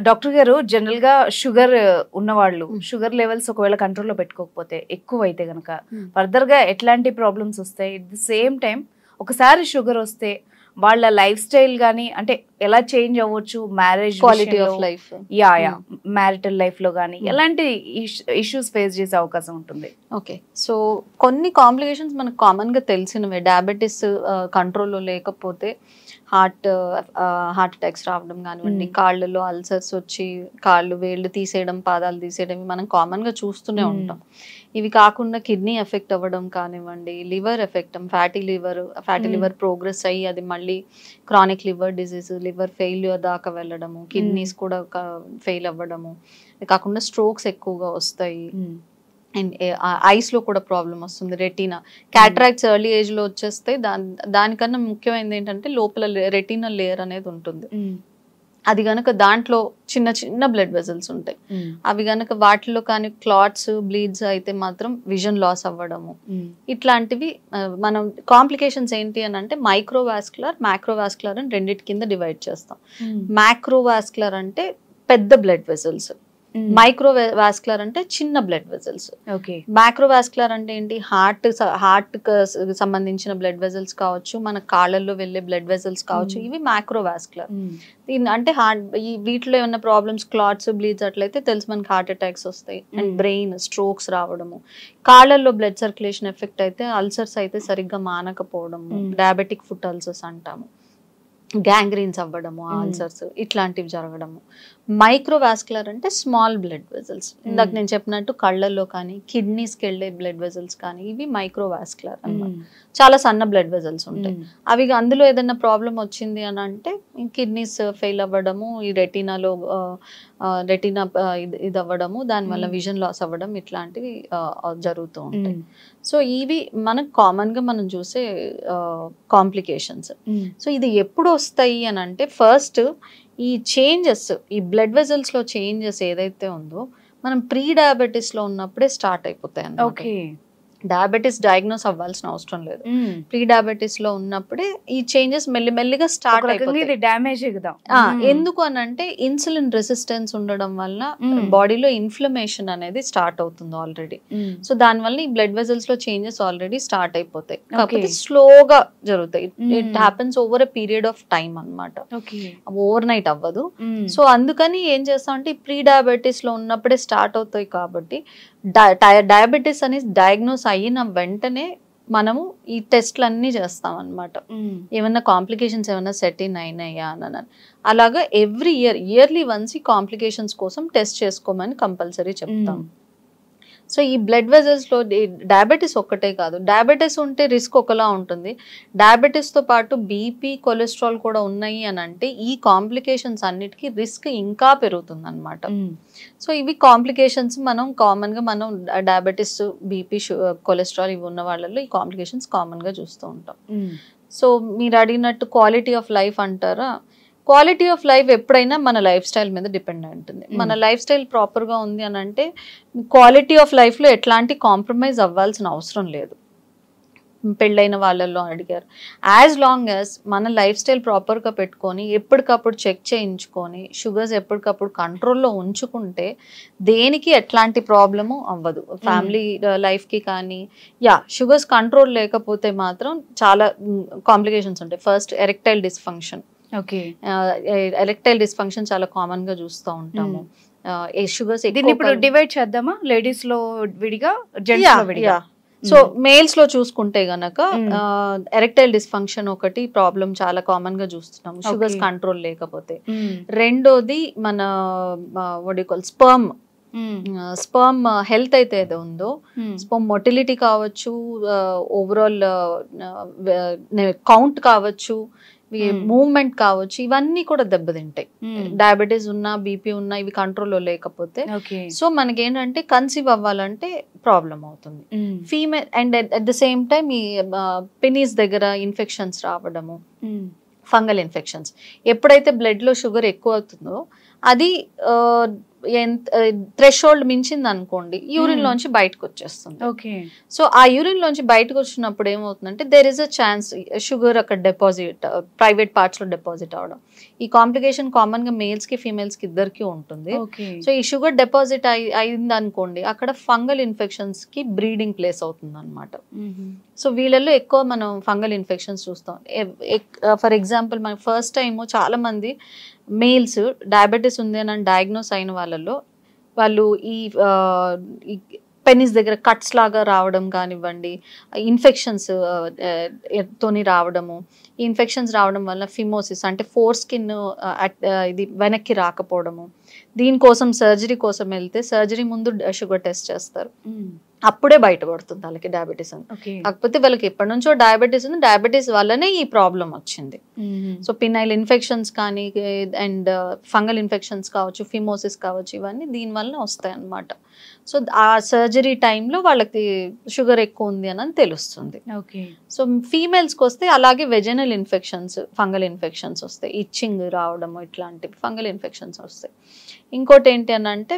Doctor గారు, general గా sugar ఉన్నవాళ్ళు షుగర్ లెవెల్స్ ఒకవేళ కంట్రోల్లో పెట్టుకోకపోతే ఎక్కువ అయితే గనక ఫర్దర్ గా ఎట్లాంటి ప్రాబ్లమ్స్ వస్తాయి? ఎట్ ది సేమ్ టైం ఒకసారి షుగర్ వస్తే వాళ్ళ లైఫ్ స్టైల్ గానీ అంటే ఎలా చేంజ్ అవ్వచ్చు, marriage quality of life, marital life లో గానీ ఎలాంటి ఇష్యూస్ ఫేస్ చేసే అవకాశం ఉంటుంది? ఓకే, సో కొన్ని కాంప్లికేషన్స్ మనకు కామన్ గా తెలిసినవే. డయాబెటీస్ కంట్రోల్లో లేకపోతే హార్ట్ అటాక్స్ రావడం కానివ్వండి, కాళ్ళలో అల్సర్స్ వచ్చి కాళ్ళు వేళ్ళు తీసేయడం, పాదాలు తీసేయడం మనం కామన్ గా చూస్తూనే ఉంటాం. ఇవి కాకుండా కిడ్నీ ఎఫెక్ట్ అవ్వడం కానివ్వండి, liver effect, fatty liver progress అయ్యి అది మళ్ళీ chronic liver disease, liver failure దాకా వెళ్ళడము, కిడ్నీస్ కూడా ఫెయిల్ అవ్వడము, కాకుండా స్ట్రోక్స్ ఎక్కువగా వస్తాయి. అండ్ ఐస్ లో కూడా ప్రాబ్లం వస్తుంది. రెటీనా, క్యాటరాక్ట్స్ ఎర్లీ ఏజ్ లో వచ్చేస్తే దానికన్నా ముఖ్యమైనది ఏంటంటే లోపల రెటీనల్ లేయర్ అనేది ఉంటుంది. అది గనక దాంట్లో చిన్న చిన్న బ్లడ్ వెజల్స్ ఉంటాయి. అవి గనక వాటిలో కానీ క్లాట్స్, బ్లీడ్స్ అయితే మాత్రం విజన్ లాస్ అవ్వడము, ఇట్లాంటివి మనం కాంప్లికేషన్స్ ఏంటి అని అంటే మైక్రోవాస్కులర్, మ్యాక్రోవాస్కులర్ అని రెండింటి కింద డివైడ్ చేస్తాం. మ్యాక్రోవాస్కులర్ అంటే పెద్ద బ్లడ్ వెజల్స్, మైక్రోవాస్కులర్ అంటే చిన్న బ్లడ్ వెజల్స్. మ్యాక్రోవాస్కులర్ అంటే ఏంటి? హార్ట్ సంబంధించిన బ్లడ్ వెజల్స్ కావచ్చు, మన కాళ్ళల్లో వెళ్ళే బ్లడ్ వెజల్స్ కావచ్చు, ఇవి మ్యాక్రోవాస్కులర్. అంటే వీటిలో ఏమన్నా ప్రాబ్లమ్స్, క్లాట్స్, బ్లీడ్స్ అట్లయితే తెలుసు మనకి హార్ట్ అటాక్స్ వస్తాయి అండ్ బ్రెయిన్ స్ట్రోక్స్ రావడము. కాళ్ళల్లో బ్లడ్ సర్క్యులేషన్ ఎఫెక్ట్ అయితే అల్సర్స్ అయితే సరిగ్గా మానకపోవడము, డయాబెటిక్ ఫుట్ అల్సర్స్ అంటాము, గ్యాంగ్రీన్స్ అవ్వడము, ఆల్సర్స్ ఇట్లాంటివి జరగడము. మైక్రోవాస్కులర్ అంటే స్మాల్ బ్లడ్ వెజల్స్, ఇందాక నేను చెప్పినట్టు కళ్ళల్లో కానీ కిడ్నీస్కి వెళ్ళే బ్లడ్ వెజల్స్ కానీ ఇవి మైక్రోవాస్కులర్ అన్నమాట. చాలా సన్న బ్లడ్ వెజల్స్ ఉంటాయి. అవి అందులో ఏదైనా ప్రాబ్లం వచ్చింది అని అంటే కిడ్నీస్ ఫెయిల్ అవ్వడము, ఈ రెటీనా ఇది అవ్వడము, దానివల్ల విజన్ లాస్ అవ్వడం, ఇట్లాంటివి జరుగుతూ ఉంటాయి. సో ఇవి మనకు కామన్ గా మనం చూసే కాంప్లికేషన్స్. సో ఇది ఎప్పుడు వస్తాయి అని అంటే ఫస్ట్ ఈ చేంజెస్, ఈ బ్లడ్ వెజల్స్ లో చేంజెస్ ఏదైతే ఉందో మనం ప్రీ డయాబెటీస్ లో ఉన్నప్పుడే స్టార్ట్ అయిపోతాయి అన్నమాట. డయాబెటీస్ డయాగ్నోస్ అవ్వాల్సిన అవసరం లేదు. ప్రీ డయాబెటీస్ లో ఉన్నప్పుడే ఈ చేంజెస్ మెల్లిమెల్లిగా స్టార్ట్ అయిపోతాయి. ఎందుకు అని అంటే ఇన్సులిన్ రెసిస్టెన్స్ ఉండడం వల్ల బాడీలో ఇన్ఫ్లమేషన్ అనేది స్టార్ట్ అవుతుంది ఆల్రెడీ. సో దానివల్ల ఈ బ్లడ్ వెజల్స్ లో చేంజెస్ ఆల్రెడీ స్టార్ట్ అయిపోతాయి. కాకపోతే స్లోగా జరుగుతాయి. It happens over a period of time అన్నమాట, ఓవర్ నైట్ అవ్వదు. సో అందుకని ఏం చేస్తాం అంటే ప్రీ డయాబెటీస్ లో ఉన్నప్పుడే స్టార్ట్ అవుతాయి. కాబట్టి డయాబెటీస్ అనేది డయాగ్నోస్ అయిన వెంటనే మనము ఈ టెస్ట్లు అన్ని చేస్తాం అన్నమాట. ఏమన్నా కాంప్లికేషన్స్ ఏమన్నా సెట్ ఇన్ అయినాయా అని. అలాగా ఇయర్లీ వన్స్ ఈ కాంప్లికేషన్స్ కోసం టెస్ట్ చేసుకోమని కంపల్సరీ చెప్తాం. సో ఈ బ్లడ్ వెజల్స్ లో డయాబెటీస్ ఒక్కటే కాదు, డయాబెటీస్ ఉంటే రిస్క్ ఒకలా ఉంటుంది, డయాబెటీస్ తో పాటు బీపీ, కొలెస్ట్రాల్ కూడా ఉన్నాయి అని అంటే ఈ కాంప్లికేషన్స్ అన్నిటికీ రిస్క్ ఇంకా పెరుగుతుంది అన్నమాట. సో ఇవి కాంప్లికేషన్స్ మనం కామన్ గా మనం డయాబెటీస్, బీపీ, కొలెస్ట్రాల్ ఇవి ఉన్న వాళ్ళలో ఈ కాంప్లికేషన్స్ కామన్ గా చూస్తూ ఉంటాం. సో మీరు అడిగినట్టు క్వాలిటీ ఆఫ్ లైఫ్ అంటారా, క్వాలిటీ ఆఫ్ లైఫ్ ఎప్పుడైనా మన లైఫ్ స్టైల్ మీద డిపెండ్ అయి ఉంటుంది. మన లైఫ్ స్టైల్ ప్రాపర్గా ఉంది అని అంటే క్వాలిటీ ఆఫ్ లైఫ్లో ఎట్లాంటి కాంప్రమైజ్ అవ్వాల్సిన అవసరం లేదు. పెళ్ళైన వాళ్ళల్లో అడిగారు, యాజ్ లాంగ్ యాజ్ మన లైఫ్ స్టైల్ ప్రాపర్గా పెట్టుకొని ఎప్పటికప్పుడు చెక్ చేయించుకొని షుగర్స్ ఎప్పటికప్పుడు కంట్రోల్లో ఉంచుకుంటే దేనికి ఎట్లాంటి ప్రాబ్లము అవ్వదు. ఫ్యామిలీ లైఫ్కి కానీ షుగర్స్ కంట్రోల్ లేకపోతే మాత్రం చాలా కాంప్లికేషన్స్ ఉంటాయి. First erectile dysfunction. Erectile dysfunction చాలా కామన్ గా చూస్తూ ఉంటాము. షుగర్స్ ఇప్పుడు డివైడ్ చేద్దామా, లేడీస్ లో విడిగా, జెంట్స్ లో విడిగా? సో మేల్స్ లో చూసుకుంటే గనక ఎరెక్టైల్ డిస్ఫంక్షన్ ఒకటి ప్రాబ్లం చాలా కామన్ గా చూస్తున్నాము షుగర్స్ కంట్రోల్ లేకపోతే. రెండోది మన స్పర్మ్ హెల్త్ అయితే ఏదో ఉందో, స్పర్మ్ మొటిలిటీ కావచ్చు, ఓవరాల్ కౌంట్ కావచ్చు, మూవ్మెంట్ కావచ్చు, ఇవన్నీ కూడా దెబ్బతింటాయి. డయాబెటీస్ ఉన్నా, బీపీ ఉన్నా ఇవి కంట్రోల్లో లేకపోతే. సో మనకేంటంటే కన్సీవ్ అవ్వాలంటే ప్రాబ్లం అవుతుంది. Female and at the same time ఈ పెనీస్ దగ్గర ఇన్ఫెక్షన్స్ రావడము, ఫంగల్ ఇన్ఫెక్షన్స్. ఎప్పుడైతే బ్లడ్ లో షుగర్ ఎక్కువ అవుతుందో అది థ్రెషోల్డ్ మించింది అనుకోండి, యూరిన్ లోంచి బయటకు వచ్చేస్తుంది. సో ఆ యూరిన్ లోంచి బయటకు వచ్చినప్పుడు ఏమవుతుందంటే there is a chance sugar అక్కడ డిపాజిట్, ప్రైవేట్ పార్ట్స్ లో డిపాజిట్ అవడం. ఈ కాంప్లికేషన్ కామన్ గా మేల్స్ కి ఫీమేల్స్ కి ఇద్దరికి ఉంటుంది. సో ఈ షుగర్ డిపాజిట్ అయింది అనుకోండి, అక్కడ ఫంగల్ ఇన్ఫెక్షన్స్ కి బ్రీడింగ్ ప్లేస్ అవుతుంది అనమాట. సో వీళ్ళల్లో ఎక్కువ మనం ఫంగల్ ఇన్ఫెక్షన్స్ చూస్తాం. ఫర్ ఎగ్జాంపుల్ మన ఫస్ట్ టైం చాలా మంది మేల్స్ డయాబెటీస్ ఉంది అని డయాగ్నోస్ అయిన వాళ్ళలో వాళ్ళు ఈ పెనిస్ దగ్గర కట్స్ లాగా రావడం కానివ్వండి, ఇన్ఫెక్షన్స్ తోని రావడము, ఈ ఇన్ఫెక్షన్స్ రావడం వల్ల ఫిమోసిస్ అంటే ఫోర్ స్కిన్ ఇది వెనక్కి రాకపోవడము, దీనికోసం సర్జరీ కోసం వెళ్తే సర్జరీ ముందు షుగర్ టెస్ట్ చేస్తారు, అప్పుడే బయటపడుతుంది వాళ్ళకి డయాబెటీస్ అని. కాకపోతే వాళ్ళకి ఎప్పటి నుంచో డయాబెటీస్ ఉంది, డయాబెటీస్ వల్లనే ఈ ప్రాబ్లం వచ్చింది. సో పినైల్ ఇన్ఫెక్షన్స్ కానీ అండ్ ఫంగల్ ఇన్ఫెక్షన్స్ కావచ్చు, ఫిమోసిస్ కావచ్చు, ఇవన్నీ దీనివల్ల వస్తాయి అన్నమాట. సో ఆ సర్జరీ టైంలో వాళ్ళకి షుగర్ ఎక్కువ ఉంది అని తెలుస్తుంది. సో ఫీమేల్స్కి వస్తే అలాగే వెజనల్ ఇన్ఫెక్షన్స్, ఫంగల్ ఇన్ఫెక్షన్స్ వస్తాయి, ఇచ్చింగ్ రావడము, ఇట్లాంటివి ఫంగల్ ఇన్ఫెక్షన్స్ వస్తాయి. ఇంకోటి ఏంటి అని అంటే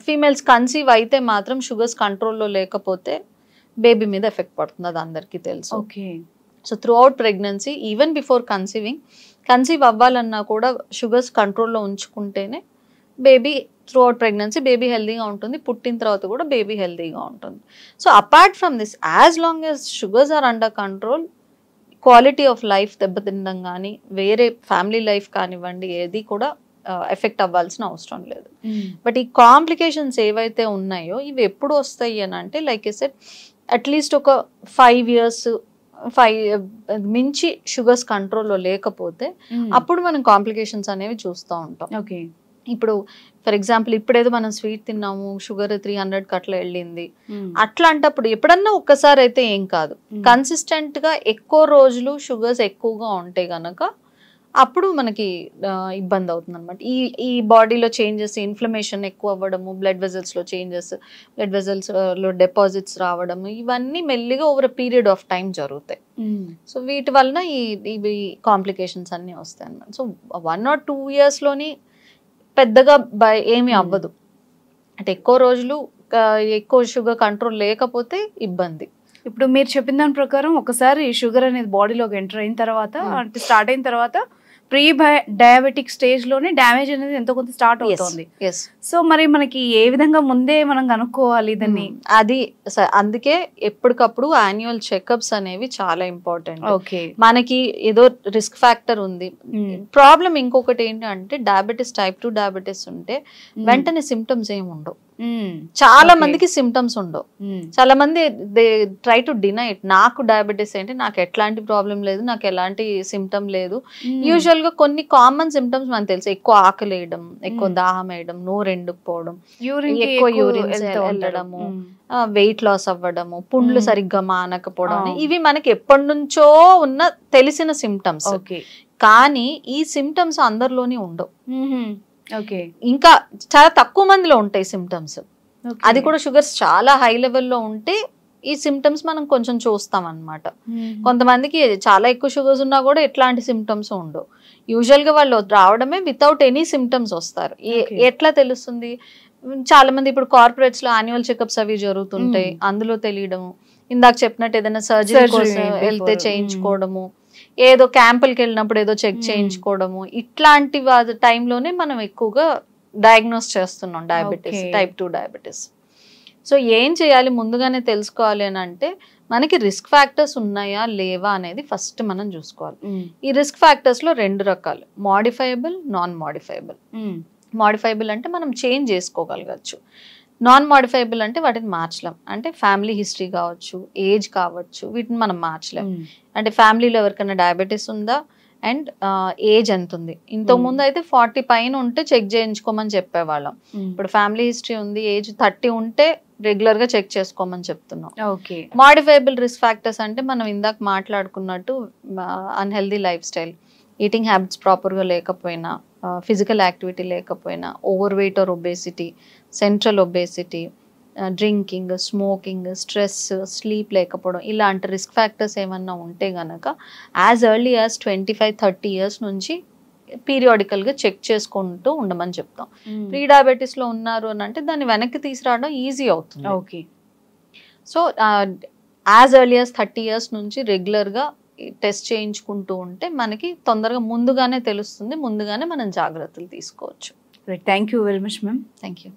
ఫీమేల్స్ కన్సీవ్ అయితే మాత్రం షుగర్స్ కంట్రోల్లో లేకపోతే బేబీ మీద ఎఫెక్ట్ పడుతుంది, అది అందరికీ తెలుసు. So throughout pregnancy, even before conceive అవ్వాలన్నా కూడా షుగర్స్ కంట్రోల్లో ఉంచుకుంటేనే baby throughout pregnancy baby హెల్దీగా ఉంటుంది, పుట్టిన తర్వాత కూడా బేబీ హెల్దీగా ఉంటుంది. So apart from this, as long as sugars are under control, quality of life దెబ్బతినడం కానీ వేరే ఫ్యామిలీ లైఫ్ కానివ్వండి ఏది కూడా ఎఫెక్ట్ అవ్వాల్సిన అవసరం లేదు. బట్ ఈ కాంప్లికేషన్స్ ఏవైతే ఉన్నాయో ఇవి ఎప్పుడు వస్తాయి అని అంటే లైక్ ఐ సెడ్ అట్లీస్ట్ ఒక 5 years మించి షుగర్స్ కంట్రోల్లో లేకపోతే అప్పుడు మనం కాంప్లికేషన్స్ అనేవి చూస్తూ ఉంటాం. ఇప్పుడు ఫర్ ఎగ్జాంపుల్ ఇప్పుడేదో మనం స్వీట్ తిన్నాము, షుగర్ 300 అట్లా వెళ్ళింది, అట్లాంటప్పుడు ఎప్పుడన్నా ఒక్కసారి అయితే ఏం కాదు. కన్సిస్టెంట్ గా ఎక్కువ రోజులు షుగర్స్ ఎక్కువగా ఉంటే గనక అప్పుడు మనకి ఇబ్బంది అవుతుంది అనమాట. ఈ బాడీలో చేంజెస్, ఇన్ఫ్లమేషన్ ఎక్కువ అవ్వడము, బ్లడ్ వెజల్స్ లో చేంజెస్, బ్లడ్ వెజల్స్ లో డిపాజిట్స్ రావడము, ఇవన్నీ మెల్లిగా ఓవర్ పీరియడ్ ఆఫ్ టైం జరుగుతాయి. సో వీటి వలన ఇవి కాంప్లికేషన్స్ అన్ని వస్తాయి అన్నమాట. సో 1 or 2 years లోని పెద్దగా ఏమీ అవ్వదు. అంటే ఎక్కువ రోజులు ఎక్కువ షుగర్ కంట్రోల్ లేకపోతే ఇబ్బంది. ఇప్పుడు మీరు చెప్పిన దాని ప్రకారం ఒకసారి షుగర్ అనేది బాడీలోకి ఎంటర్ అయిన తర్వాత, అంటే స్టార్ట్ అయిన తర్వాత ప్రీ డయాబెటిక్ స్టేజ్ లోనే డ్యామేజ్ అనేది ఎంతో కొంత స్టార్ట్ అవుతుంది. సో మరి మనకి ఏ విధంగా ముందే మనం కనుక్కోవాలి దాన్ని? అది అందుకే ఎప్పటికప్పుడు యాన్యువల్ చెకప్స్ అనేవి చాలా ఇంపార్టెంట్. మనకి ఏదో రిస్క్ ఫ్యాక్టర్ ఉంది, ప్రాబ్లం ఇంకొకటి ఏంటంటే డయాబెటీస్ టైప్ 2 డయాబెటీస్ ఉంటే వెంటనే సిమ్టమ్స్ ఏమి ఉండవు. చాలా మందికి సిమ్టమ్స్ ఉండవు. చాలా మంది they try to deny it. నాకు డయాబెటీస్ ఏంటి, నాకు ఎట్లాంటి ప్రాబ్లం లేదు, నాకు ఎలాంటి సిమ్టమ్ లేదు. యూజువల్ గా కొన్ని కామన్ సిమ్టమ్స్ మనకు తెలుసు, ఎక్కువ ఆకలి వేయడం, ఎక్కువ దాహం వేయడం, నోరు ఎండుకుపోవడం, ఎక్కువ యూరిన్ వెళ్ళడము, వెయిట్ లాస్ అవ్వడము, పుండ్లు సరిగ్గా మానకపోవడం, ఇవి మనకి ఎప్పటి నుంచో ఉన్న తెలిసిన సిమ్టమ్స్. కానీ ఈ సిమ్టమ్స్ అందరిలోనే ఉండవు. ఇంకా చాలా తక్కువ మందిలో ఉంటాయి సిమ్టమ్స్. అది కూడా షుగర్స్ చాలా హై లెవెల్లో ఉంటే ఈ సిమ్టమ్స్ మనం కొంచెం చూస్తాం అన్నమాట. కొంతమందికి చాలా ఎక్కువ షుగర్స్ ఉన్నా కూడా ఎట్లాంటి సిమ్టమ్స్ ఉండవు. యూజువల్ గా వాళ్ళు రావడమే వితౌట్ ఎనీ సిమ్టమ్స్ వస్తారు. ఎట్లా తెలుస్తుంది? చాలా మంది ఇప్పుడు కార్పొరేట్స్ లో యాన్యువల్ చెకప్స్ అవి జరుగుతుంటాయి, అందులో తెలియడం, ఇందాక చెప్పినట్టు ఏదైనా సర్జరీ కోసం వెళ్తే చేయించుకోవడము, ఏదో క్యాంపులకి వెళ్ళినప్పుడు ఏదో చెక్ చేయించుకోవడము, ఇట్లాంటి టైంలోనే మనం ఎక్కువగా డయాగ్నోస్ చేస్తున్నాం డయాబెటీస్, టైప్ 2 డయాబెటీస్. సో ఏం చేయాలి ముందుగానే తెలుసుకోవాలి అని అంటే మనకి రిస్క్ ఫ్యాక్టర్స్ ఉన్నాయా లేవా అనేది ఫస్ట్ మనం చూసుకోవాలి. ఈ రిస్క్ ఫ్యాక్టర్స్ లో 2 రకాలు, మోడిఫైయబుల్, నాన్ మోడిఫైయబుల్. మోడిఫైయబుల్ అంటే మనం చేంజ్ చేసుకోగలగచ్చు, నాన్ మోడిఫైయబుల్ అంటే వాటిని మార్చలేం. అంటే ఫ్యామిలీ హిస్టరీ కావచ్చు, ఏజ్ కావచ్చు, వీటిని మనం మార్చలేం. అంటే ఫ్యామిలీలో ఎవరికైనా డయాబెటీస్ ఉందా అండ్ ఏజ్ ఎంత ఉంది. ఇంతకు ముందు అయితే 40 పైన ఉంటే చెక్ చేయించుకోమని చెప్పేవాళ్ళం. ఇప్పుడు ఫ్యామిలీ హిస్టరీ ఉంది, ఏజ్ 30 ఉంటే రెగ్యులర్ గా చెక్ చేసుకోమని చెప్తున్నాం. మోడిఫైయబుల్ రిస్క్ ఫ్యాక్టర్స్ అంటే మనం ఇందాక మాట్లాడుకున్నట్టు unhealthy life style, eating habits ప్రాపర్గా లేకపోయినా, ఫిజికల్ యాక్టివిటీ లేకపోయినా, over weight or obesity, central obesity, drinking, smoking, stress, sleep లేకపోవడం, ఇలాంటి రిస్క్ ఫ్యాక్టర్స్ ఏమన్నా ఉంటే గనక యాజ్ ఎర్లీ యాజ్ 25-30 years నుంచి పీరియాడికల్గా చెక్ చేసుకుంటూ ఉండమని చెప్తాం. ప్రీ డయాబెటీస్లో ఉన్నారు అని అంటే దాన్ని వెనక్కి తీసుకురావడం ఈజీ అవుతుంది. Okay. So as early as 30 years నుంచి రెగ్యులర్గా టెస్ట్ చేయించుకుంటూ ఉంటే మనకి తొందరగా ముందుగానే తెలుస్తుంది, ముందుగానే మనం జాగ్రత్తలు తీసుకోవచ్చు. Thank you very much ma'am. Thank you.